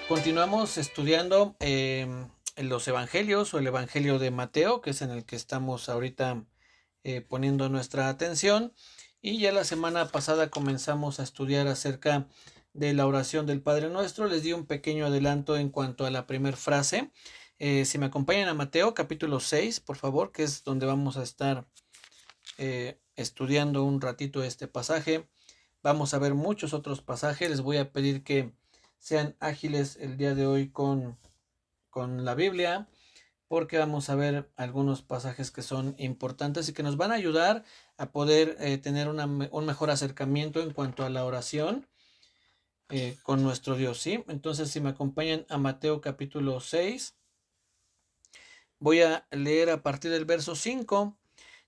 Continuamos estudiando en los evangelios o el evangelio de Mateo, que es en el que estamos ahorita poniendo nuestra atención. Y ya la semana pasada comenzamos a estudiar acerca de la oración del Padre Nuestro. Les di un pequeño adelanto en cuanto a la primera frase. Si me acompañan a Mateo capítulo 6, por favor, que es donde vamos a estar estudiando un ratito este pasaje. Vamos a ver muchos otros pasajes. Les voy a pedir que sean ágiles el día de hoy con la Biblia, porque vamos a ver algunos pasajes que son importantes y que nos van a ayudar a poder tener un mejor acercamiento en cuanto a la oración con nuestro Dios, ¿sí? Entonces, si me acompañan a Mateo capítulo 6, voy a leer a partir del verso 5.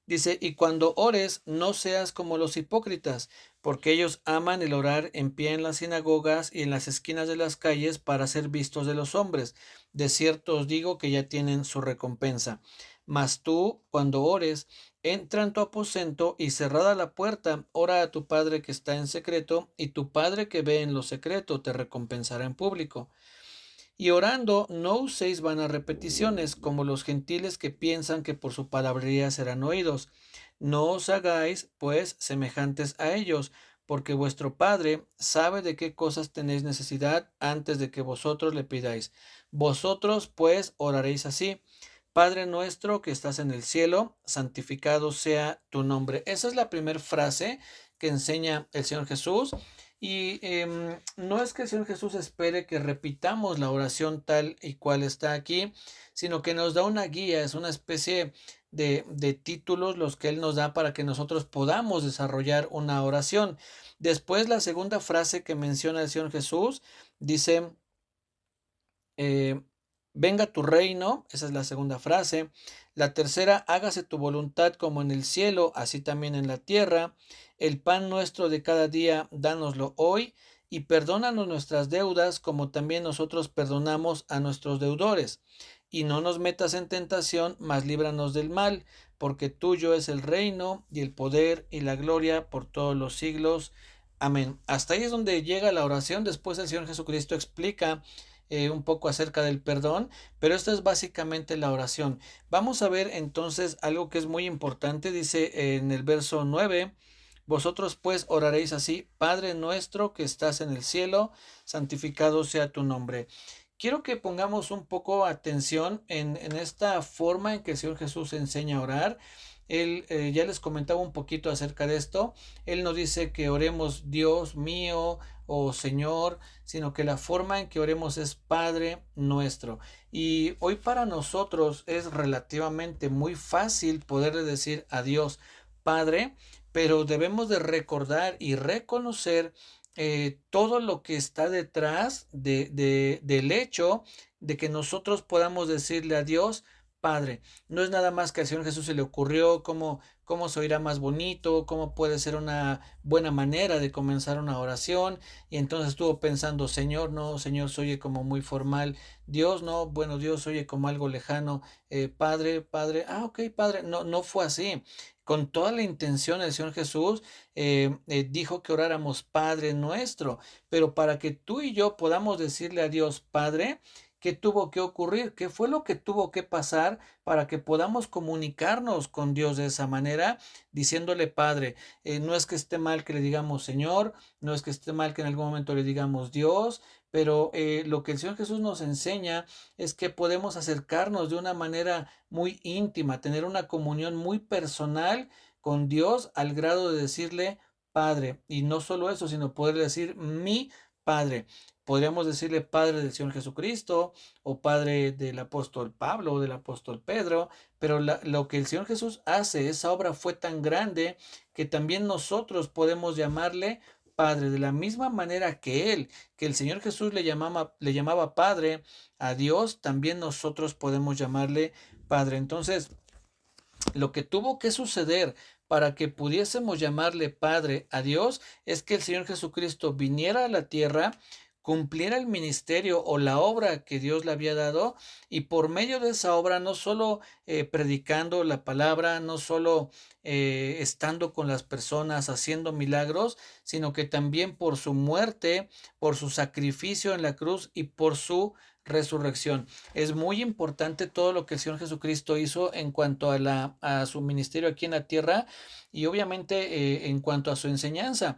Dice, y cuando ores, no seas como los hipócritas, porque ellos aman el orar en pie en las sinagogas y en las esquinas de las calles para ser vistos de los hombres. De cierto os digo que ya tienen su recompensa. Mas tú, cuando ores, entra en tu aposento y cerrada la puerta, ora a tu Padre que está en secreto, y tu Padre que ve en lo secreto te recompensará en público. Y orando, no uséis vanas repeticiones, como los gentiles que piensan que por su palabrería serán oídos. No os hagáis, pues, semejantes a ellos, porque vuestro Padre sabe de qué cosas tenéis necesidad antes de que vosotros le pidáis. Vosotros, pues, oraréis así. Padre nuestro que estás en el cielo, santificado sea tu nombre. Esa es la primera frase que enseña el Señor Jesús. Y no es que el Señor Jesús espere que repitamos la oración tal y cual está aquí, sino que nos da una guía, es una especie de títulos los que Él nos da para que nosotros podamos desarrollar una oración. Después, la segunda frase que menciona el Señor Jesús dice, eh, venga tu reino, esa es la segunda frase. La tercera, hágase tu voluntad como en el cielo, así también en la tierra. El pan nuestro de cada día, dánoslo hoy, y perdónanos nuestras deudas, como también nosotros perdonamos a nuestros deudores. Y no nos metas en tentación, mas líbranos del mal, porque tuyo es el reino, y el poder, y la gloria por todos los siglos. Amén. Hasta ahí es donde llega la oración. Después el Señor Jesucristo explica un poco acerca del perdón, pero esta es básicamente la oración. Vamos a ver entonces algo que es muy importante, dice en el verso 9, vosotros pues oraréis así, Padre nuestro que estás en el cielo, santificado sea tu nombre. Quiero que pongamos un poco atención en esta forma en que el Señor Jesús enseña a orar. Él ya les comentaba un poquito acerca de esto. Él no dice que oremos Dios mío o Señor, sino que la forma en que oremos es Padre nuestro. Y hoy para nosotros es relativamente muy fácil poderle decir a Dios Padre, pero debemos de recordar y reconocer todo lo que está detrás del hecho de que nosotros podamos decirle a Dios Padre. No es nada más que al Señor Jesús se le ocurrió cómo se oirá más bonito, cómo puede ser una buena manera de comenzar una oración. Y entonces estuvo pensando, Señor, no, Señor, se oye como muy formal. Dios, no, bueno, Dios se oye como algo lejano. Padre, Padre, ok, Padre. No, no fue así. Con toda la intención, el Señor Jesús dijo que oráramos Padre nuestro. Pero para que tú y yo podamos decirle a Dios Padre, ¿qué tuvo que ocurrir? ¿Qué fue lo que tuvo que pasar para que podamos comunicarnos con Dios de esa manera, diciéndole Padre? No es que esté mal que le digamos Señor, no es que esté mal que en algún momento le digamos Dios, pero lo que el Señor Jesús nos enseña es que podemos acercarnos de una manera muy íntima, tener una comunión muy personal con Dios al grado de decirle Padre. Y no solo eso, sino poder decir mi Padre. Podríamos decirle Padre del Señor Jesucristo o Padre del apóstol Pablo o del apóstol Pedro, pero lo que el Señor Jesús hace, esa obra fue tan grande que también nosotros podemos llamarle Padre, de la misma manera que Él, que el Señor Jesús le llamaba Padre a Dios, también nosotros podemos llamarle Padre. Entonces, lo que tuvo que suceder para que pudiésemos llamarle Padre a Dios es que el Señor Jesucristo viniera a la tierra, cumpliera el ministerio o la obra que Dios le había dado, y por medio de esa obra, no solo predicando la palabra, no solo estando con las personas, haciendo milagros, sino que también por su muerte, por su sacrificio en la cruz y por su resurrección. Es muy importante todo lo que el Señor Jesucristo hizo en cuanto a su ministerio aquí en la tierra, y obviamente en cuanto a su enseñanza.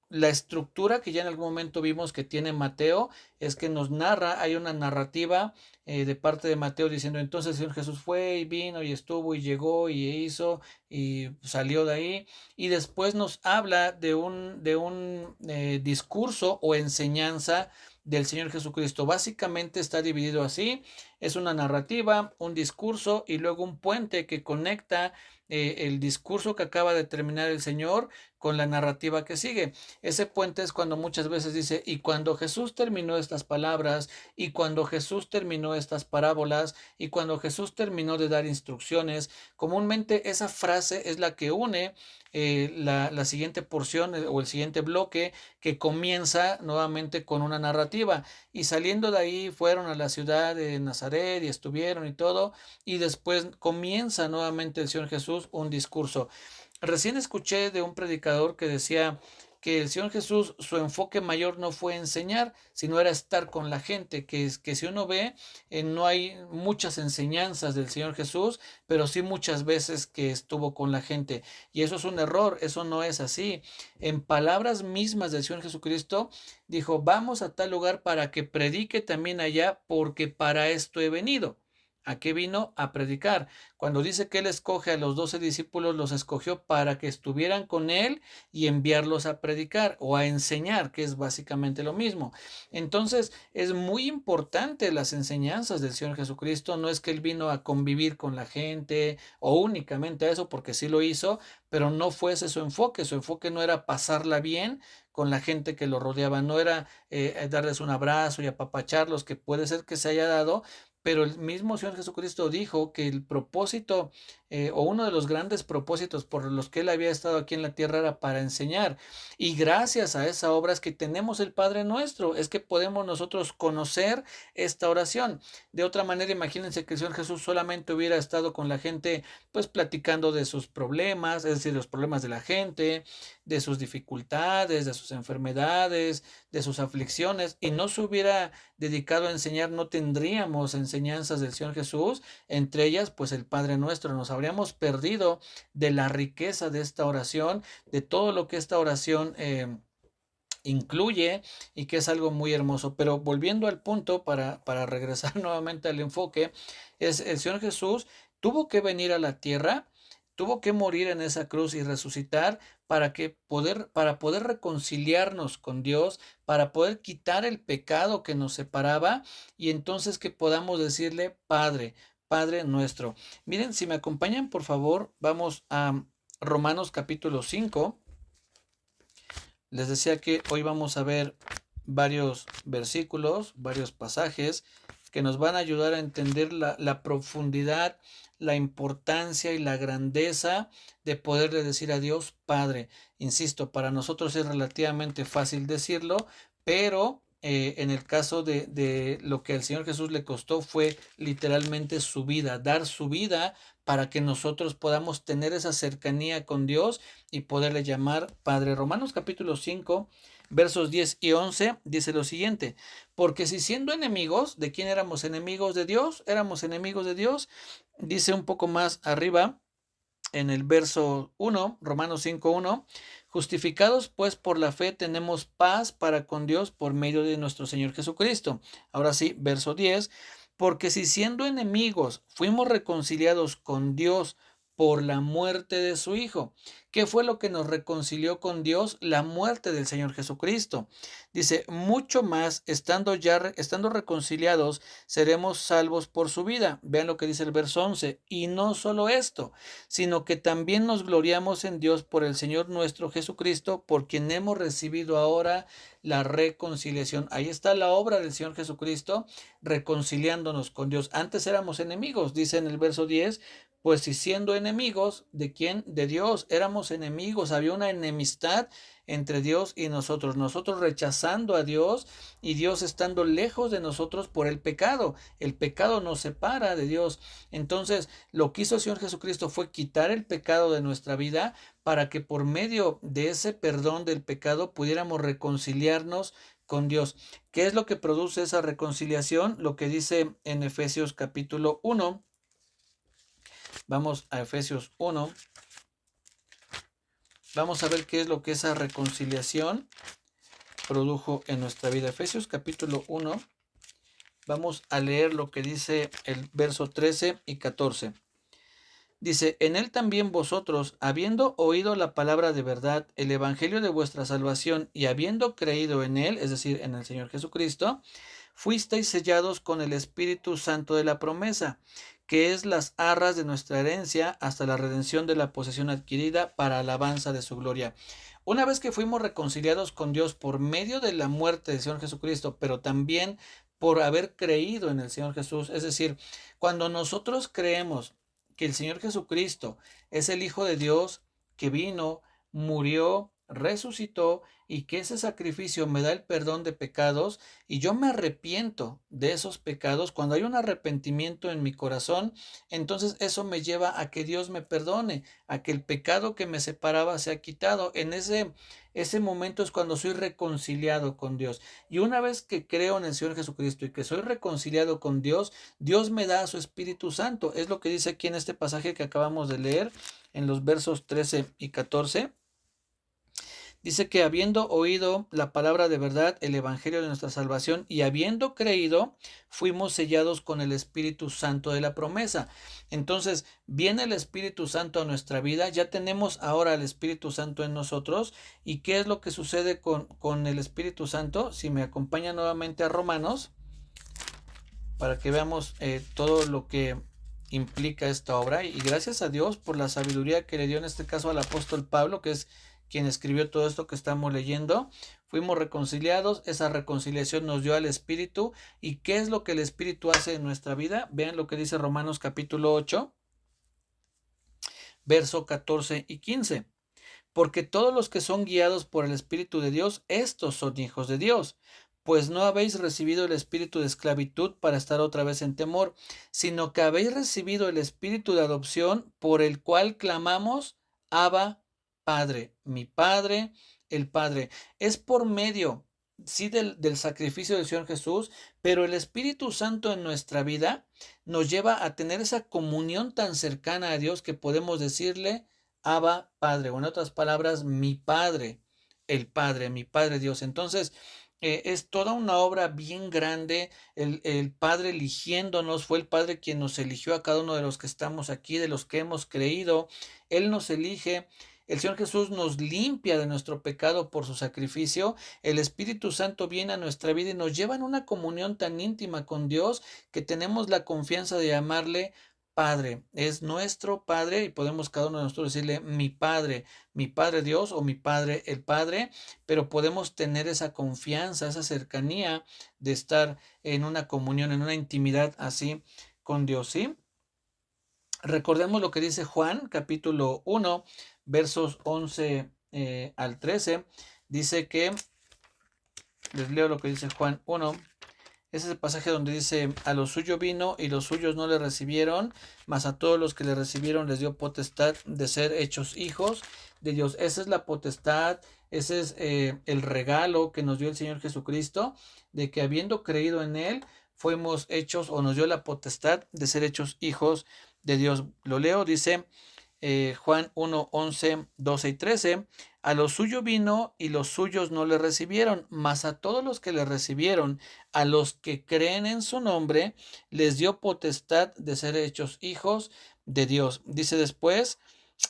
La estructura que ya en algún momento vimos que tiene Mateo es que nos narra, hay una narrativa de parte de Mateo diciendo: entonces el Señor Jesús fue y vino y estuvo y llegó y hizo y salió de ahí, y después nos habla de un discurso o enseñanza del Señor Jesucristo. Básicamente está dividido así: es una narrativa, un discurso y luego un puente que conecta el discurso que acaba de terminar el Señor con la narrativa que sigue. Ese puente es cuando muchas veces dice: y cuando Jesús terminó estas palabras, y cuando Jesús terminó estas parábolas, y cuando Jesús terminó de dar instrucciones. Comúnmente esa frase es la que une la siguiente porción o el siguiente bloque, que comienza nuevamente con una narrativa. Y saliendo de ahí fueron a la ciudad de Nazaret y estuvieron y todo, y después comienza nuevamente el Señor Jesús un discurso. Recién escuché de un predicador que decía que el Señor Jesús, su enfoque mayor no fue enseñar, sino era estar con la gente, que si uno ve, no hay muchas enseñanzas del Señor Jesús, pero sí muchas veces que estuvo con la gente. Y eso es un error, eso no es así. En palabras mismas del Señor Jesucristo, dijo: vamos a tal lugar para que predique también allá, porque para esto he venido. ¿A qué vino? A predicar. Cuando dice que Él escoge a los 12 discípulos, los escogió para que estuvieran con Él y enviarlos a predicar o a enseñar, que es básicamente lo mismo. Entonces, es muy importante las enseñanzas del Señor Jesucristo. No es que Él vino a convivir con la gente o únicamente a eso, porque sí lo hizo, pero no fue ese su enfoque. Su enfoque no era pasarla bien con la gente que lo rodeaba, no era darles un abrazo y apapacharlos, que puede ser que se haya dado, pero el mismo Señor Jesucristo dijo que el propósito o uno de los grandes propósitos por los que Él había estado aquí en la tierra era para enseñar. Y gracias a esa obra es que tenemos el Padre Nuestro, es que podemos nosotros conocer esta oración. De otra manera, imagínense que el Señor Jesús solamente hubiera estado con la gente, pues platicando de sus problemas, es decir, los problemas de la gente, de sus dificultades, de sus enfermedades, de sus aflicciones, y no se hubiera dedicado a enseñar, no tendríamos enseñanzas del Señor Jesús, entre ellas pues el Padre Nuestro. Nos habríamos perdido de la riqueza de esta oración, de todo lo que esta oración incluye, y que es algo muy hermoso. Pero volviendo al punto, para regresar nuevamente al enfoque, es el Señor Jesús tuvo que venir a la tierra, tuvo que morir en esa cruz y resucitar para poder reconciliarnos con Dios, para poder quitar el pecado que nos separaba, y entonces que podamos decirle: Padre, Padre nuestro. Miren, si me acompañan, por favor, vamos a Romanos capítulo 5. Les decía que hoy vamos a ver varios versículos, varios pasajes que nos van a ayudar a entender la profundidad, la importancia y la grandeza de poderle decir a Dios Padre. Insisto, para nosotros es relativamente fácil decirlo, pero en el caso de lo que al Señor Jesús le costó fue literalmente su vida, dar su vida para que nosotros podamos tener esa cercanía con Dios y poderle llamar Padre. Romanos capítulo 5, versos 10 y 11 dice lo siguiente: porque si siendo enemigos, ¿de quién éramos enemigos? De Dios, éramos enemigos de Dios. Dice un poco más arriba, en el verso 1, Romanos 5:1, justificados pues por la fe tenemos paz para con Dios por medio de nuestro Señor Jesucristo. Ahora sí, verso 10, porque si siendo enemigos fuimos reconciliados con Dios por la muerte de su Hijo. ¿Qué fue lo que nos reconcilió con Dios? La muerte del Señor Jesucristo. Dice: mucho más, estando reconciliados, seremos salvos por su vida. Vean lo que dice el verso 11. Y no solo esto, sino que también nos gloriamos en Dios por el Señor nuestro Jesucristo, por quien hemos recibido ahora la reconciliación. Ahí está la obra del Señor Jesucristo, reconciliándonos con Dios. Antes éramos enemigos, dice en el verso 10, pues si siendo enemigos, ¿de quién? De Dios, éramos éramos enemigos, había una enemistad entre Dios y nosotros, nosotros rechazando a Dios y Dios estando lejos de nosotros por el pecado. El pecado nos separa de Dios. Entonces, lo que hizo el Señor Jesucristo fue quitar el pecado de nuestra vida para que por medio de ese perdón del pecado pudiéramos reconciliarnos con Dios. ¿Qué es lo que produce esa reconciliación? Lo que dice en Efesios capítulo 1. Vamos a Efesios 1. Vamos a ver qué es lo que esa reconciliación produjo en nuestra vida. Efesios capítulo 1. Vamos a leer lo que dice el verso 13 y 14. Dice, en él también vosotros, habiendo oído la palabra de verdad, el evangelio de vuestra salvación, y habiendo creído en él, es decir, en el Señor Jesucristo, fuisteis sellados con el Espíritu Santo de la promesa, que es las arras de nuestra herencia hasta la redención de la posesión adquirida para alabanza de su gloria. Una vez que fuimos reconciliados con Dios por medio de la muerte del Señor Jesucristo, pero también por haber creído en el Señor Jesús, es decir, cuando nosotros creemos que el Señor Jesucristo es el Hijo de Dios que vino, murió, resucitó y que ese sacrificio me da el perdón de pecados y yo me arrepiento de esos pecados, cuando hay un arrepentimiento en mi corazón, entonces eso me lleva a que Dios me perdone, a que el pecado que me separaba sea quitado. En ese momento es cuando soy reconciliado con Dios. Y una vez que creo en el Señor Jesucristo y que soy reconciliado con Dios, Dios me da a su Espíritu Santo. Es lo que dice aquí en este pasaje que acabamos de leer, en los versos 13 y 14. Dice que habiendo oído la palabra de verdad, el evangelio de nuestra salvación, y habiendo creído, fuimos sellados con el Espíritu Santo de la promesa. Entonces, viene el Espíritu Santo a nuestra vida, ya tenemos ahora el Espíritu Santo en nosotros. ¿Y qué es lo que sucede con el Espíritu Santo? Si me acompaña nuevamente a Romanos, para que veamos todo lo que implica esta obra. Y gracias a Dios por la sabiduría que le dio en este caso al apóstol Pablo, que es quien escribió todo esto que estamos leyendo. Fuimos reconciliados, esa reconciliación nos dio al Espíritu. ¿Y qué es lo que el Espíritu hace en nuestra vida? Vean lo que dice Romanos capítulo 8, verso 14 y 15. Porque todos los que son guiados por el Espíritu de Dios, estos son hijos de Dios. Pues no habéis recibido el espíritu de esclavitud para estar otra vez en temor, sino que habéis recibido el espíritu de adopción por el cual clamamos, Abba, Padre. Mi Padre, el Padre. Es por medio, sí, del sacrificio del Señor Jesús, pero el Espíritu Santo en nuestra vida nos lleva a tener esa comunión tan cercana a Dios que podemos decirle, Abba, Padre, o en otras palabras, mi Padre, el Padre, mi Padre Dios. Entonces, es toda una obra bien grande. El Padre eligiéndonos, fue el Padre quien nos eligió a cada uno de los que estamos aquí, de los que hemos creído. Él nos elige. El Señor Jesús nos limpia de nuestro pecado por su sacrificio. El Espíritu Santo viene a nuestra vida y nos lleva en una comunión tan íntima con Dios que tenemos la confianza de llamarle Padre. Es nuestro Padre y podemos cada uno de nosotros decirle mi Padre Dios o mi Padre el Padre, pero podemos tener esa confianza, esa cercanía de estar en una comunión, en una intimidad así con Dios, ¿sí? Recordemos lo que dice Juan, capítulo 1, versos 11 al 13. Dice que, les leo lo que dice Juan 1. Ese es el pasaje donde dice, a los suyos vino y los suyos no le recibieron, mas a todos los que le recibieron les dio potestad de ser hechos hijos de Dios. Esa es la potestad, ese es el regalo que nos dio el Señor Jesucristo, de que habiendo creído en Él, fuimos hechos o nos dio la potestad de ser hechos hijos de Dios. Lo leo, dice Juan 1, 11, 12 y 13. A los suyos vino y los suyos no le recibieron, mas a todos los que le recibieron, a los que creen en su nombre, les dio potestad de ser hechos hijos de Dios. Dice después,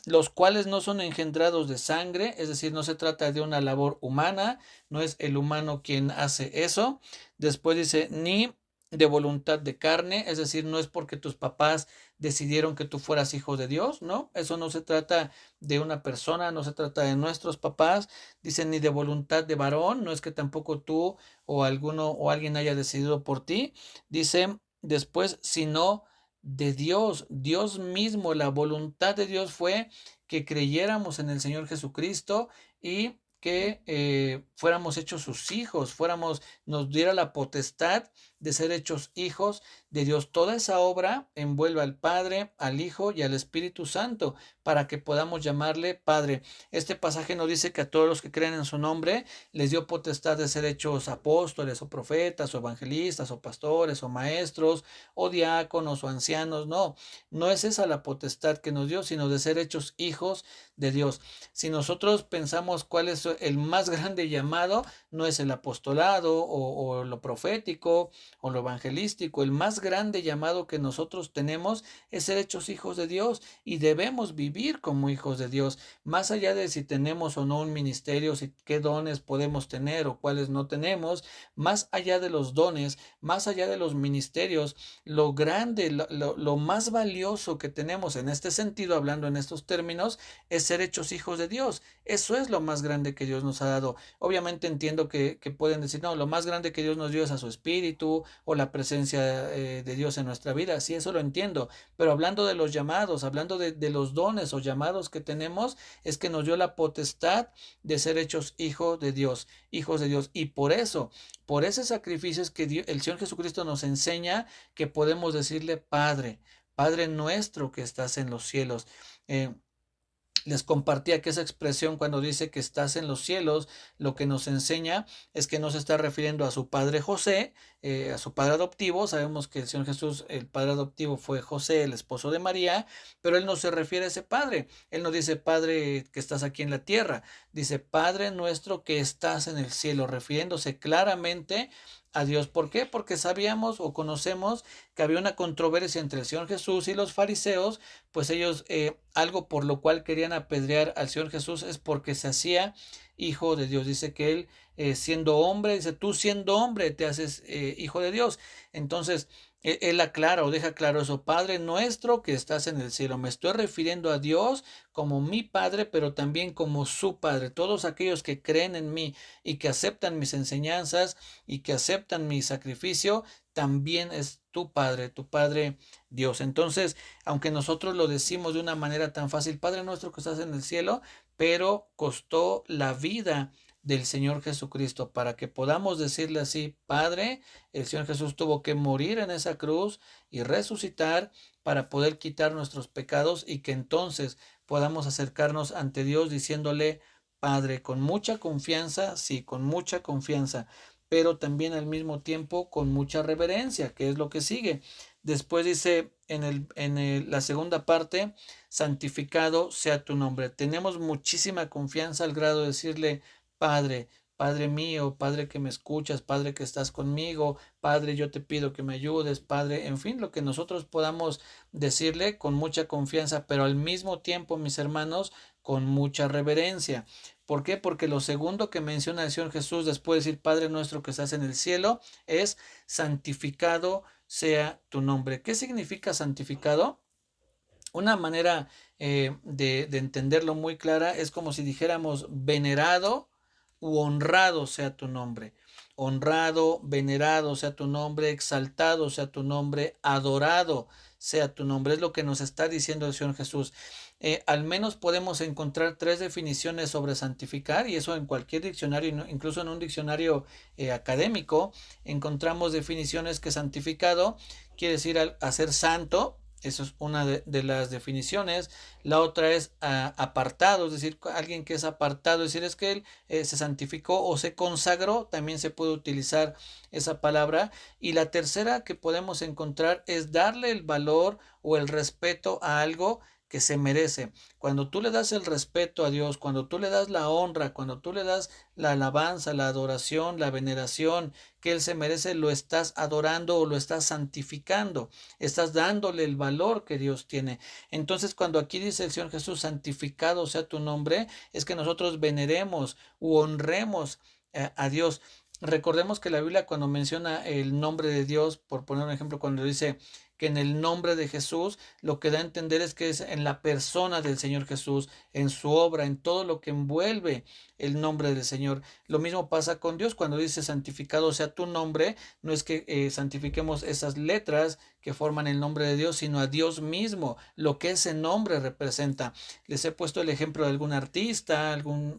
los cuales no son engendrados de sangre, es decir, no se trata de una labor humana, no es el humano quien hace eso. Después dice, ni de voluntad de carne, es decir, no es porque tus papás decidieron que tú fueras hijo de Dios, ¿no? Eso no se trata de una persona, no se trata de nuestros papás. Dice, ni de voluntad de varón, no es que tampoco tú o alguno o alguien haya decidido por ti. Dice después, sino de Dios. Dios mismo, la voluntad de Dios fue que creyéramos en el Señor Jesucristo y que fuéramos hechos sus hijos, nos diera la potestad de ser hechos hijos de Dios. Toda esa obra envuelve al Padre, al Hijo y al Espíritu Santo para que podamos llamarle Padre. Este pasaje nos dice que a todos los que creen en su nombre les dio potestad de ser hechos apóstoles o profetas o evangelistas o pastores o maestros o diáconos o ancianos. No, no es esa la potestad que nos dio, sino de ser hechos hijos de Dios. Si nosotros pensamos cuál es el más grande llamado, no es el apostolado o lo profético o lo evangelístico. El más grande llamado que nosotros tenemos es ser hechos hijos de Dios y debemos vivir como hijos de Dios. Más allá de si tenemos o no un ministerio, si qué dones podemos tener o cuáles no tenemos, más allá de los dones, más allá de los ministerios, lo grande, lo más valioso que tenemos en este sentido, hablando en estos términos, es ser hechos hijos de Dios. Eso es lo más grande que Dios nos ha dado. Obviamente entiendo que pueden decir, no, lo más grande que Dios nos dio es a su Espíritu o la presencia de Dios en nuestra vida. Sí, eso lo entiendo. Pero hablando de los llamados, hablando de los dones o llamados que tenemos, es que nos dio la potestad de ser hechos hijos de Dios, hijos de Dios. Y por ese sacrificio es que el Señor Jesucristo nos enseña que podemos decirle Padre, Padre nuestro que estás en los cielos. Les compartía que esa expresión cuando dice que estás en los cielos, lo que nos enseña es que no se está refiriendo a su padre José, a su padre adoptivo. Sabemos que el Señor Jesús, el padre adoptivo fue José, el esposo de María, pero él no se refiere a ese padre. Él no dice Padre que estás aquí en la tierra, dice Padre nuestro que estás en el cielo, refiriéndose claramente a Dios. ¿Por qué? Porque sabíamos o conocemos que había una controversia entre el Señor Jesús y los fariseos, pues ellos algo por lo cual querían apedrear al Señor Jesús es porque se hacía hijo de Dios. Dice que él siendo hombre, dice tú siendo hombre te haces hijo de Dios. Entonces él aclara o deja claro eso, Padre nuestro que estás en el cielo. Me estoy refiriendo a Dios como mi Padre, pero también como su Padre. Todos aquellos que creen en mí y que aceptan mis enseñanzas y que aceptan mi sacrificio, también es tu Padre Dios. Entonces, aunque nosotros lo decimos de una manera tan fácil, Padre nuestro que estás en el cielo, pero costó la vida del Señor Jesucristo para que podamos decirle así, Padre, el Señor Jesús tuvo que morir en esa cruz y resucitar para poder quitar nuestros pecados y que entonces podamos acercarnos ante Dios diciéndole, Padre, con mucha confianza, sí, con mucha confianza, pero también al mismo tiempo con mucha reverencia, que es lo que sigue. Después dice la segunda parte, santificado sea tu nombre. Tenemos muchísima confianza al grado de decirle, Padre, Padre mío, Padre que me escuchas, Padre que estás conmigo, Padre, yo te pido que me ayudes, Padre, en fin, lo que nosotros podamos decirle con mucha confianza, pero al mismo tiempo, mis hermanos, con mucha reverencia. ¿Por qué? Porque lo segundo que menciona el Señor Jesús después de decir Padre nuestro que estás en el cielo es santificado sea tu nombre. ¿Qué significa santificado? Una manera de entenderlo muy clara es como si dijéramos venerado u honrado sea tu nombre. Honrado, venerado sea tu nombre, exaltado sea tu nombre, adorado sea tu nombre. Es lo que nos está diciendo el Señor Jesús. Al menos podemos encontrar tres definiciones sobre santificar y eso en cualquier diccionario, incluso en un diccionario académico, encontramos definiciones que santificado quiere decir a ser santo. Eso es una de las definiciones. La otra es apartado, es decir, alguien que es apartado, es decir, es que él se santificó o se consagró, también se puede utilizar esa palabra. Y la tercera que podemos encontrar es darle el valor o el respeto a algo que se merece. Cuando tú le das el respeto a Dios, cuando tú le das la honra, cuando tú le das la alabanza, la adoración, la veneración que Él se merece, lo estás adorando o lo estás santificando, estás dándole el valor que Dios tiene. Entonces, cuando aquí dice el Señor Jesús, santificado sea tu nombre, es que nosotros veneremos u honremos a Dios. Recordemos que la Biblia cuando menciona el nombre de Dios, por poner un ejemplo, cuando dice que en el nombre de Jesús, lo que da a entender es que es en la persona del Señor Jesús, en su obra, en todo lo que envuelve el nombre del Señor. Lo mismo pasa con Dios cuando dice santificado sea tu nombre, no es que santifiquemos esas letras que forman el nombre de Dios, sino a Dios mismo, lo que ese nombre representa. Les he puesto el ejemplo de algún artista, algún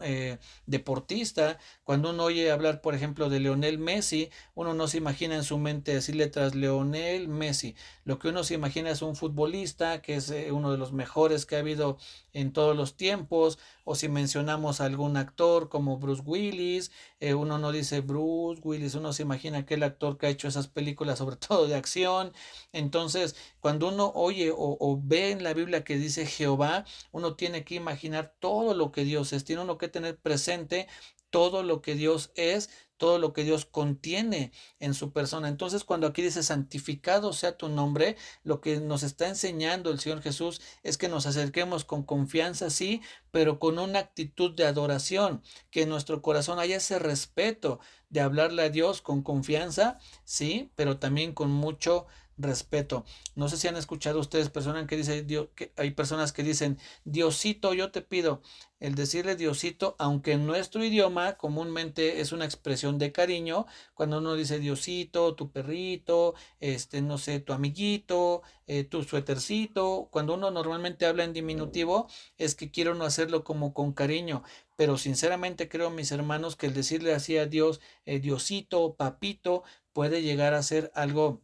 deportista. Cuando uno oye hablar, por ejemplo, de Lionel Messi, uno no se imagina en su mente decirle tras Lionel Messi. Lo que uno se imagina es un futbolista que es uno de los mejores que ha habido en todos los tiempos, o si mencionamos a algún actor como Bruce Willis, uno no dice Bruce Willis, uno se imagina aquel actor que ha hecho esas películas sobre todo de acción. Entonces, cuando uno oye o ve en la Biblia que dice Jehová, uno tiene que imaginar todo lo que Dios es, tiene uno que tener presente todo lo que Dios es, todo lo que Dios contiene en su persona. Entonces, cuando aquí dice santificado sea tu nombre, lo que nos está enseñando el Señor Jesús es que nos acerquemos con confianza, sí, pero con una actitud de adoración, que en nuestro corazón haya ese respeto de hablarle a Dios con confianza, sí, pero también con mucho respeto. No sé si han escuchado ustedes personas que dicen Dios, que hay personas que dicen Diosito, yo te pido. El decirle Diosito, aunque en nuestro idioma comúnmente es una expresión de cariño, cuando uno dice Diosito, tu perrito, no sé, tu amiguito, tu suétercito, cuando uno normalmente habla en diminutivo, es que quiere uno hacerlo como con cariño. Pero sinceramente creo, mis hermanos, que el decirle así a Dios, Diosito, papito, puede llegar a ser algo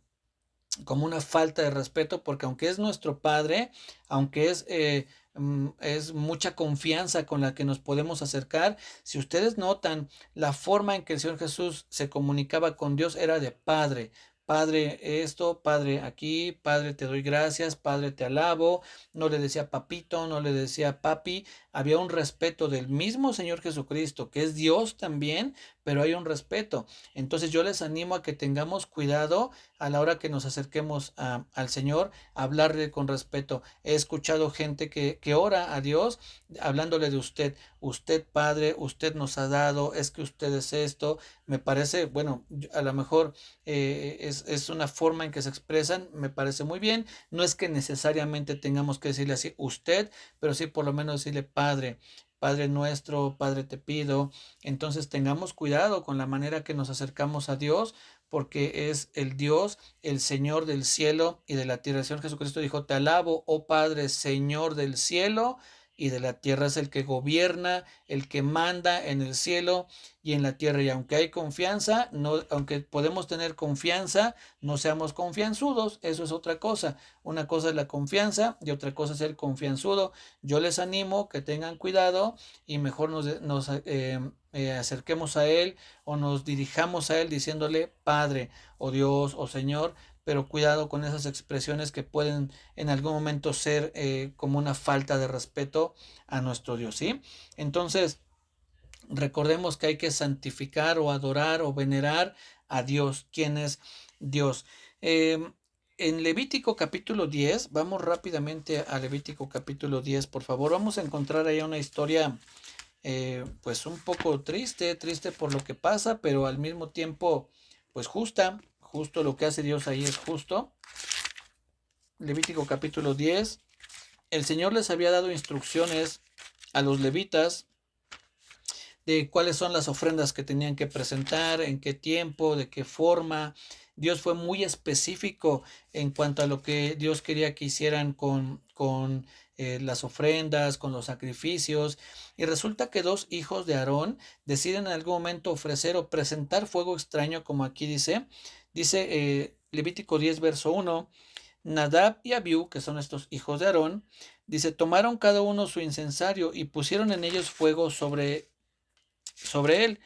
como una falta de respeto, porque aunque es nuestro Padre, aunque es mucha confianza con la que nos podemos acercar, si ustedes notan, la forma en que el Señor Jesús se comunicaba con Dios era de Padre. Padre esto, Padre aquí, Padre te doy gracias, Padre te alabo, no le decía papito, no le decía papi, había un respeto del mismo Señor Jesucristo, que es Dios también, pero hay un respeto. Entonces yo les animo a que tengamos cuidado a la hora que nos acerquemos al Señor, hablarle con respeto. He escuchado gente que ora a Dios hablándole de usted. Usted, Padre, usted nos ha dado, es que usted es esto. Me parece, bueno, a lo mejor es una forma en que se expresan, me parece muy bien. No es que necesariamente tengamos que decirle así usted, pero sí por lo menos decirle Padre. Padre nuestro, Padre te pido. Entonces tengamos cuidado con la manera que nos acercamos a Dios, porque es el Dios, el Señor del cielo y de la tierra. El Señor Jesucristo dijo, te alabo, oh Padre, Señor del cielo y de la tierra. Es el que gobierna, el que manda en el cielo y en la tierra. Y aunque hay confianza, no, aunque podemos tener confianza, no seamos confianzudos. Eso es otra cosa. Una cosa es la confianza y otra cosa es el confianzudo. Yo les animo que tengan cuidado y mejor nos acerquemos a Él o nos dirijamos a Él diciéndole Padre o Dios o Señor, pero cuidado con esas expresiones que pueden en algún momento ser como una falta de respeto a nuestro Dios, ¿sí? Entonces, recordemos que hay que santificar o adorar o venerar a Dios. ¿Quién es Dios? En Levítico capítulo 10, vamos rápidamente a Levítico capítulo 10, por favor, vamos a encontrar ahí una historia pues un poco triste, triste por lo que pasa, pero al mismo tiempo pues justa, justo lo que hace Dios ahí es justo. Levítico capítulo 10, el Señor les había dado instrucciones a los levitas de cuáles son las ofrendas que tenían que presentar, en qué tiempo, de qué forma. Dios fue muy específico en cuanto a lo que Dios quería que hicieran con las ofrendas, con los sacrificios. Y resulta que dos hijos de Aarón deciden en algún momento ofrecer o presentar fuego extraño, como aquí dice Levítico 10, verso 1. Nadab y Abiú, que son estos hijos de Aarón, dice, tomaron cada uno su incensario y pusieron en ellos fuego sobre él.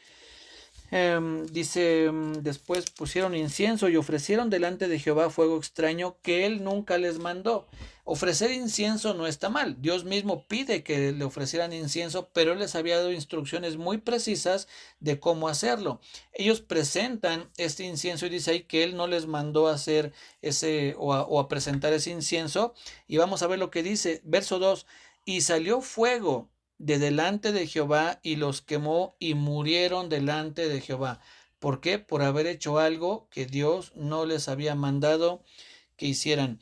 Dice, después pusieron incienso y ofrecieron delante de Jehová fuego extraño que él nunca les mandó. Ofrecer incienso no está mal. Dios mismo pide que le ofrecieran incienso, pero él les había dado instrucciones muy precisas de cómo hacerlo. Ellos presentan este incienso y dice ahí que él no les mandó a hacer ese o a presentar ese incienso. Y vamos a ver lo que dice, verso 2. Y salió fuego de delante de Jehová y los quemó y murieron delante de Jehová. ¿Por qué? Por haber hecho algo que Dios no les había mandado que hicieran.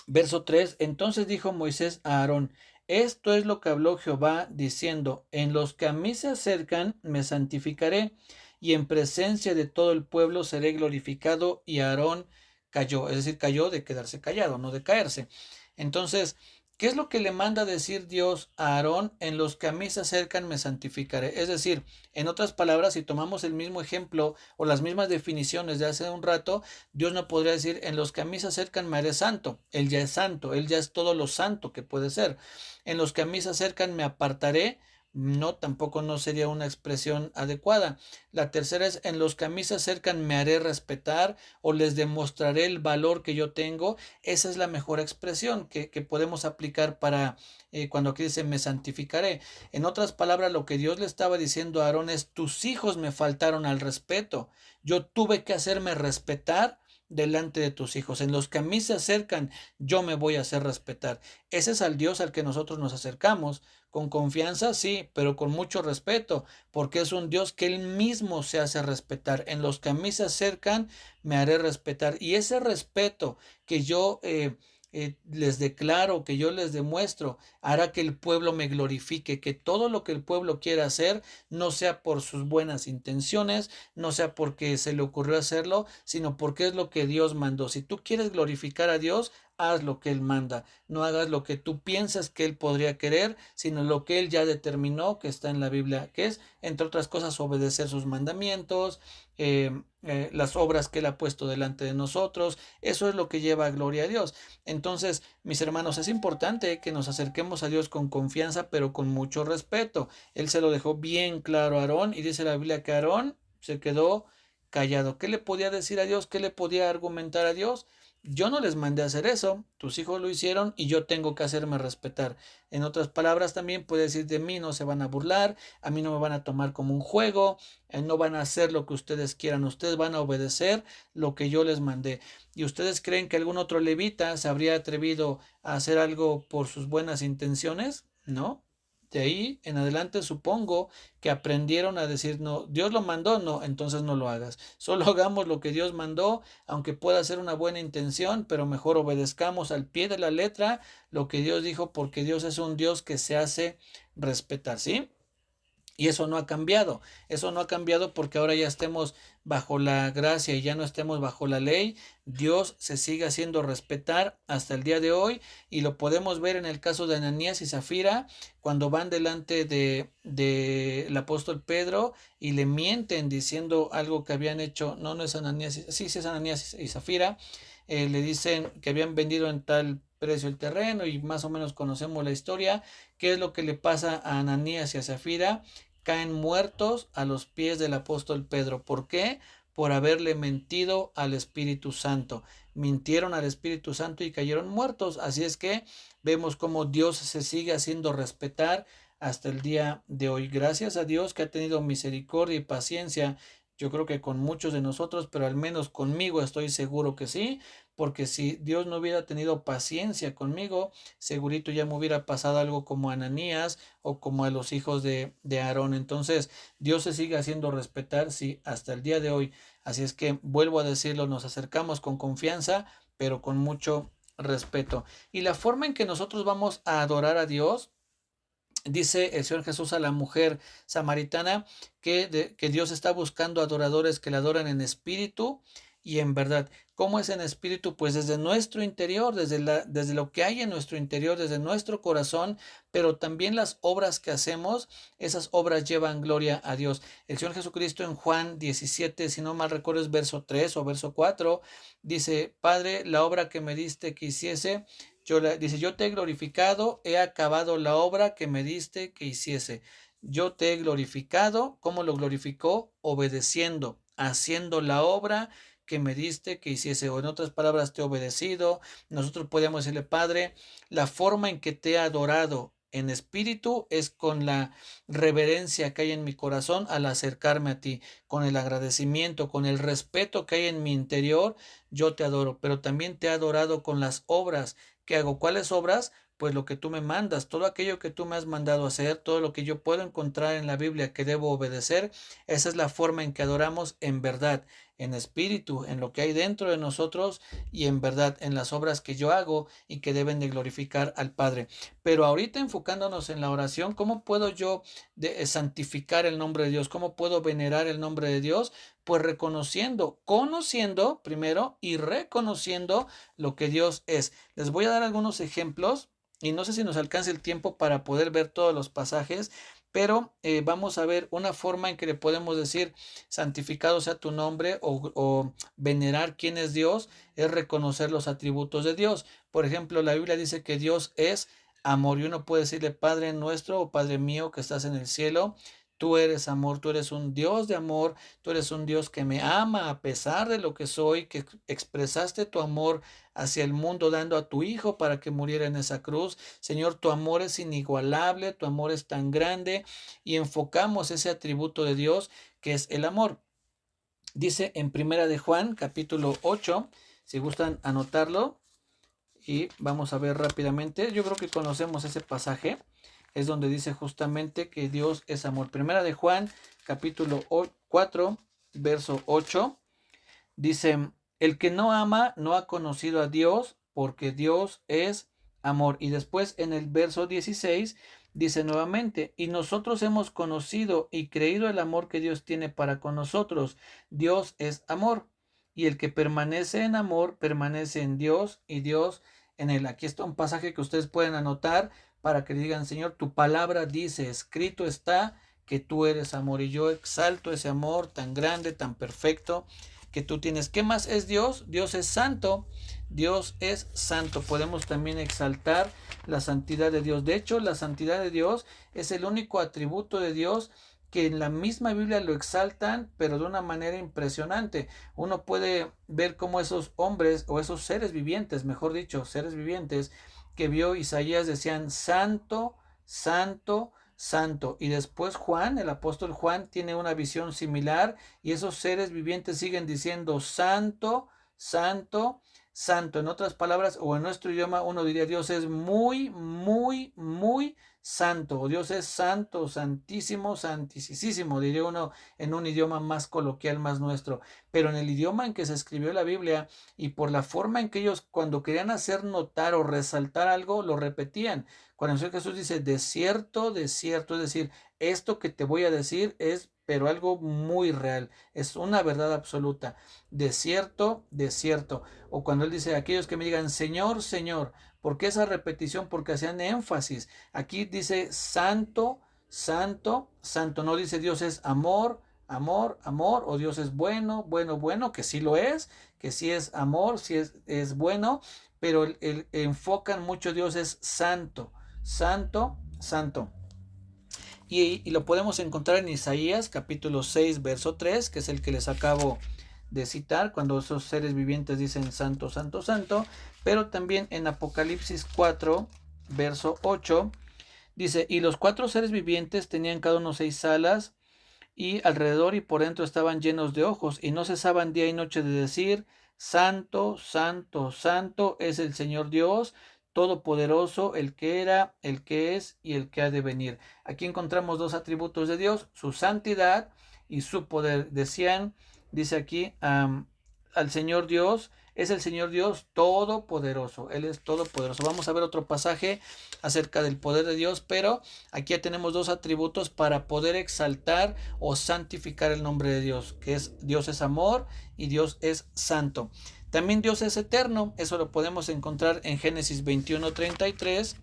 Verso 3. Entonces dijo Moisés a Aarón, esto es lo que habló Jehová diciendo, en los que a mí se acercan me santificaré y en presencia de todo el pueblo seré glorificado y Aarón cayó, es decir, cayó de quedarse callado, no de caerse. Entonces, ¿qué es lo que le manda decir Dios a Aarón? En los que a mí se acercan me santificaré. Es decir, en otras palabras, si tomamos el mismo ejemplo o las mismas definiciones de hace un rato, Dios no podría decir, en los que a mí se acercan me haré santo. Él ya es santo, Él ya es todo lo santo que puede ser. En los que a mí se acercan me apartaré. No, tampoco no sería una expresión adecuada. La tercera es, en los que a mí se acercan me haré respetar o les demostraré el valor que yo tengo. Esa es la mejor expresión que podemos aplicar para cuando aquí dice me santificaré. En otras palabras, lo que Dios le estaba diciendo a Aarón es, tus hijos me faltaron al respeto. Yo tuve que hacerme respetar delante de tus hijos. En los que a mí se acercan, yo me voy a hacer respetar. Ese es al Dios al que nosotros nos acercamos. Con confianza, sí, pero con mucho respeto, porque es un Dios que Él mismo se hace respetar. En los que a mí se acercan, me haré respetar. Y ese respeto que yo les declaro, que yo les demuestro, hará que el pueblo me glorifique, que todo lo que el pueblo quiera hacer no sea por sus buenas intenciones, no sea porque se le ocurrió hacerlo, sino porque es lo que Dios mandó. Si tú quieres glorificar a Dios, haz lo que Él manda. No hagas lo que tú piensas que Él podría querer, sino lo que Él ya determinó que está en la Biblia, que es, entre otras cosas, obedecer sus mandamientos, las obras que Él ha puesto delante de nosotros. Eso es lo que lleva a gloria a Dios. Entonces, mis hermanos, es importante que nos acerquemos a Dios con confianza, pero con mucho respeto. Él se lo dejó bien claro a Aarón y dice la Biblia que Aarón se quedó callado. ¿Qué le podía decir a Dios? ¿Qué le podía argumentar a Dios? Yo no les mandé a hacer eso, tus hijos lo hicieron y yo tengo que hacerme respetar. En otras palabras, también puede decir, de mí no se van a burlar, a mí no me van a tomar como un juego, no van a hacer lo que ustedes quieran, ustedes van a obedecer lo que yo les mandé. ¿Y ustedes creen que algún otro levita se habría atrevido a hacer algo por sus buenas intenciones? No. De ahí en adelante supongo que aprendieron a decir, no, Dios lo mandó, no, entonces no lo hagas. Solo hagamos lo que Dios mandó, aunque pueda ser una buena intención, pero mejor obedezcamos al pie de la letra lo que Dios dijo, porque Dios es un Dios que se hace respetar, ¿sí? Y eso no ha cambiado porque ahora ya estemos bajo la gracia y ya no estemos bajo la ley. Dios se sigue haciendo respetar hasta el día de hoy y lo podemos ver en el caso de Ananías y Zafira cuando van delante de el apóstol Pedro y le mienten diciendo algo que habían hecho. No, no es Ananías, sí, sí es Ananías y Zafira. Le dicen que habían vendido en tal precio el terreno y más o menos conocemos la historia. ¿Qué es lo que le pasa a Ananías y a Zafira? Caen muertos a los pies del apóstol Pedro. ¿Por qué? Por haberle mentido al Espíritu Santo. Mintieron al Espíritu Santo y cayeron muertos. Así es que vemos cómo Dios se sigue haciendo respetar hasta el día de hoy. Gracias a Dios que ha tenido misericordia y paciencia. Yo creo que con muchos de nosotros, pero al menos conmigo estoy seguro que sí, porque si Dios no hubiera tenido paciencia conmigo, segurito ya me hubiera pasado algo como a Ananías o como a los hijos de Aarón. Entonces, Dios se sigue haciendo respetar, sí, hasta el día de hoy. Así es que, vuelvo a decirlo, nos acercamos con confianza, pero con mucho respeto. Y la forma en que nosotros vamos a adorar a Dios, dice el Señor Jesús a la mujer samaritana que Dios está buscando adoradores que le adoran en espíritu y en verdad. ¿Cómo es en espíritu? Pues desde nuestro interior, desde lo que hay en nuestro interior, desde nuestro corazón, pero también las obras que hacemos, esas obras llevan gloria a Dios. El Señor Jesucristo en Juan 17, si no mal recuerdo es verso 3 o verso 4, dice, Padre, la obra que me diste que hiciese, dice, yo te he glorificado, he acabado la obra que me diste que hiciese. Yo te he glorificado. ¿Cómo lo glorificó? Obedeciendo, haciendo la obra que me diste que hiciese. O en otras palabras, te he obedecido. Nosotros podemos decirle, Padre, la forma en que te he adorado en espíritu es con la reverencia que hay en mi corazón al acercarme a ti, con el agradecimiento, con el respeto que hay en mi interior, yo te adoro, pero también te he adorado con las obras que hago. ¿Cuáles obras? pues lo que tú me mandas, todo aquello que tú me has mandado hacer, todo lo que yo puedo encontrar en la Biblia que debo obedecer, esa es la forma en que adoramos en verdad, en espíritu, en lo que hay dentro de nosotros y en verdad en las obras que yo hago y que deben de glorificar al Padre. Pero ahorita enfocándonos en la oración, ¿cómo puedo yo santificar el nombre de Dios? ¿Cómo puedo venerar el nombre de Dios? Pues reconociendo, conociendo primero y reconociendo lo que Dios es. Les voy a dar algunos ejemplos y no sé si nos alcance el tiempo para poder ver todos los pasajes, pero vamos a ver una forma en que le podemos decir santificado sea tu nombre o venerar quién es Dios, es reconocer los atributos de Dios. Por ejemplo, la Biblia dice que Dios es amor y uno puede decirle Padre nuestro o Padre mío que estás en el cielo. Tú eres amor, tú eres un Dios de amor, tú eres un Dios que me ama a pesar de lo que soy, que expresaste tu amor hacia el mundo dando a tu Hijo para que muriera en esa cruz. Señor, tu amor es inigualable, tu amor es tan grande y enfocamos ese atributo de Dios que es el amor. Dice en Primera de Juan, capítulo 8, si gustan anotarlo, y vamos a ver rápidamente. Yo creo que conocemos ese pasaje. Es donde dice justamente que Dios es amor. Primera de Juan, capítulo 4, verso 8. Dice, el que no ama no ha conocido a Dios, porque Dios es amor. Y después en el verso 16 dice nuevamente, y nosotros hemos conocido y creído el amor que Dios tiene para con nosotros. Dios es amor. Y el que permanece en amor, permanece en Dios y Dios en él. Aquí está un pasaje que ustedes pueden anotar para que digan, Señor, tu palabra dice, escrito está que tú eres amor. Y yo exalto ese amor tan grande, tan perfecto que tú tienes. ¿Qué más es Dios? Dios es santo. Dios es santo. Podemos también exaltar la santidad de Dios. De hecho, la santidad de Dios es el único atributo de Dios que en la misma Biblia lo exaltan, pero de una manera impresionante. Uno puede ver cómo esos hombres o esos seres vivientes, mejor dicho, seres vivientes que vio Isaías decían santo, santo, santo. Y después Juan, el apóstol Juan, tiene una visión similar y esos seres vivientes siguen diciendo santo, santo, santo. En otras palabras, o en nuestro idioma, uno diría Dios es muy, muy, muy santo. O Dios es santo, santísimo, santísimo, diría uno en un idioma más coloquial, más nuestro. Pero en el idioma en que se escribió la Biblia y por la forma en que ellos cuando querían hacer notar o resaltar algo, lo repetían. Cuando el Señor Jesús dice, de cierto, es decir, esto que te voy a decir es, pero algo muy real, es una verdad absoluta. De cierto, de cierto. O cuando Él dice, aquellos que me digan, Señor, Señor, ¿por qué esa repetición? Porque hacían énfasis. Aquí dice, santo, santo, santo. No dice Dios es amor, amor, amor, o Dios es bueno, bueno, bueno, que sí lo es, que sí es amor, sí es bueno, pero enfocan mucho Dios es santo, santo, santo. Y lo podemos encontrar en Isaías capítulo 6, verso 3, que es el que les acabo de citar, cuando esos seres vivientes dicen santo, santo, santo, pero también en Apocalipsis 4, verso 8, dice, y los 4 seres vivientes tenían cada uno 6 alas, y alrededor y por dentro estaban llenos de ojos, y no cesaban día y noche de decir, santo, santo, santo es el Señor Dios Todopoderoso, el que era, el que es y el que ha de venir. Aquí encontramos dos atributos de Dios, su santidad y su poder. Decían, dice aquí, al Señor Dios, es el Señor Dios todopoderoso, Él es todopoderoso. Vamos a ver otro pasaje acerca del poder de Dios, pero aquí ya tenemos dos atributos para poder exaltar o santificar el nombre de Dios, que es Dios es amor y Dios es santo. También Dios es eterno, eso lo podemos encontrar en Génesis 21:33.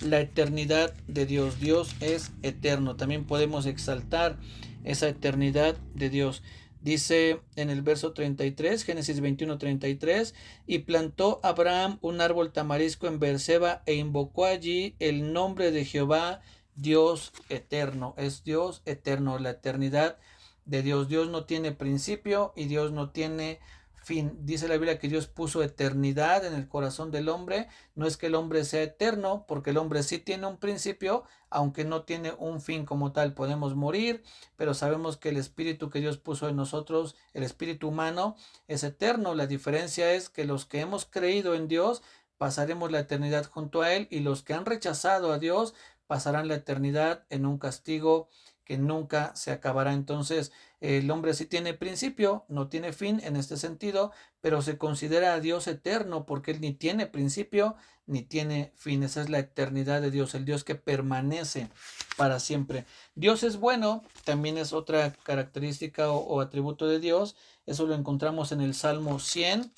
La eternidad de Dios, Dios es eterno, también podemos exaltar esa eternidad de Dios. Dice en el verso 33, Génesis 21:33, y plantó Abraham un árbol tamarisco en Beerseba e invocó allí el nombre de Jehová, Dios eterno. Es Dios eterno, la eternidad de Dios. Dios no tiene principio y Dios no tiene fin. Dice la Biblia que Dios puso eternidad en el corazón del hombre. No es que el hombre sea eterno, porque el hombre sí tiene un principio, aunque no tiene un fin como tal. Podemos morir, pero sabemos que el espíritu que Dios puso en nosotros, el espíritu humano, es eterno. La diferencia es que los que hemos creído en Dios, pasaremos la eternidad junto a Él, y los que han rechazado a Dios pasarán la eternidad en un castigo que nunca se acabará. Entonces, el hombre sí tiene principio, no tiene fin en este sentido, pero se considera a Dios eterno porque Él ni tiene principio ni tiene fin. Esa es la eternidad de Dios, el Dios que permanece para siempre. Dios es bueno, también es otra característica o atributo de Dios. Eso lo encontramos en el Salmo 100,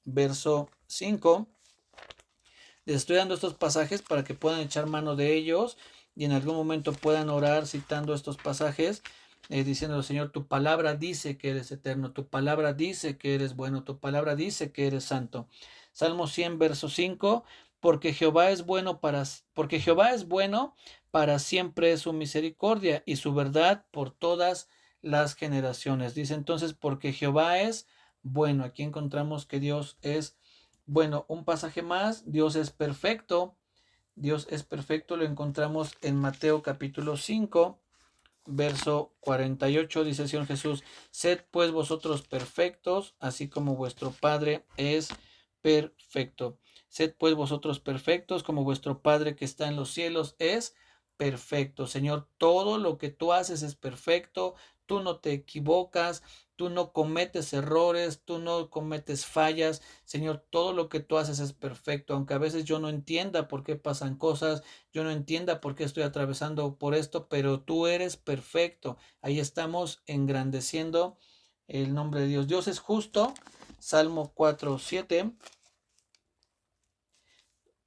verso 5. Les estoy dando estos pasajes para que puedan echar mano de ellos y en algún momento puedan orar citando estos pasajes, diciendo: Señor, tu palabra dice que eres eterno, tu palabra dice que eres bueno, tu palabra dice que eres santo. Salmo 100, verso 5, porque Jehová es bueno para siempre es su misericordia y su verdad por todas las generaciones. Dice entonces, porque Jehová es bueno. Aquí encontramos que Dios es bueno. Un pasaje más: Dios es perfecto. Dios es perfecto, lo encontramos en Mateo capítulo 5, verso 48. Dice el Señor Jesús: sed pues vosotros perfectos, así como vuestro Padre es perfecto. Sed pues vosotros perfectos, como vuestro Padre que está en los cielos es perfecto. Señor, todo lo que tú haces es perfecto, tú no te equivocas, tú no cometes errores, tú no cometes fallas. Señor, todo lo que tú haces es perfecto, aunque a veces yo no entienda por qué pasan cosas, yo no entienda por qué estoy atravesando por esto, pero tú eres perfecto. Ahí estamos engrandeciendo el nombre de Dios. Dios es justo. Salmo 4, 7.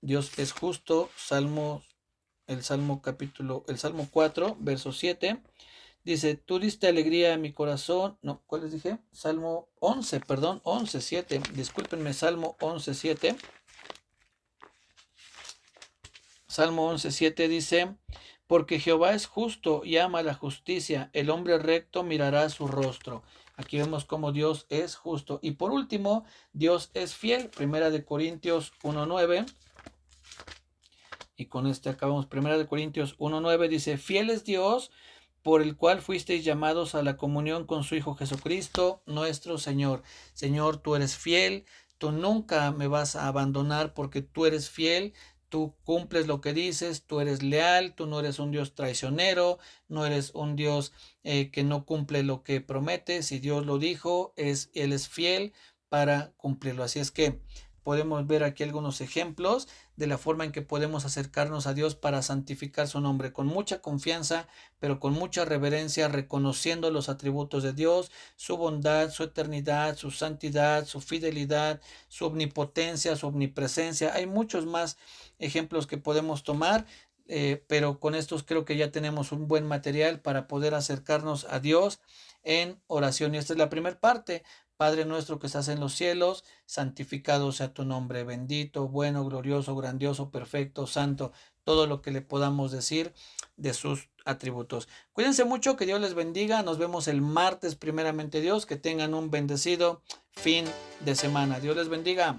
Dios es justo. El Salmo 4, verso 7. Dice: tú diste alegría a mi corazón. No, ¿cuál les dije? Salmo 11, perdón, 11, 7. Discúlpenme, Salmo 11, 7. Salmo 11, 7 dice: porque Jehová es justo y ama la justicia, el hombre recto mirará su rostro. Aquí vemos cómo Dios es justo. Y por último, Dios es fiel. Primera de Corintios 1:9. Y con este acabamos. Primera de Corintios 1:9 dice: fiel es Dios, por el cual fuisteis llamados a la comunión con su Hijo Jesucristo, nuestro Señor. Señor, tú eres fiel, tú nunca me vas a abandonar porque tú eres fiel, tú cumples lo que dices, tú eres leal, tú no eres un Dios traicionero, no eres un Dios que no cumple lo que promete. Si Dios lo dijo, Él es fiel para cumplirlo. Así es que podemos ver aquí algunos ejemplos de la forma en que podemos acercarnos a Dios para santificar su nombre, con mucha confianza, pero con mucha reverencia, reconociendo los atributos de Dios, su bondad, su eternidad, su santidad, su fidelidad, su omnipotencia, su omnipresencia. Hay muchos más ejemplos que podemos tomar, pero con estos creo que ya tenemos un buen material para poder acercarnos a Dios en oración. Y esta es la primera parte. Padre nuestro que estás en los cielos, santificado sea tu nombre, bendito, bueno, glorioso, grandioso, perfecto, santo, todo lo que le podamos decir de sus atributos. Cuídense mucho, que Dios les bendiga. Nos vemos el martes, primeramente Dios. Que tengan un bendecido fin de semana. Dios les bendiga.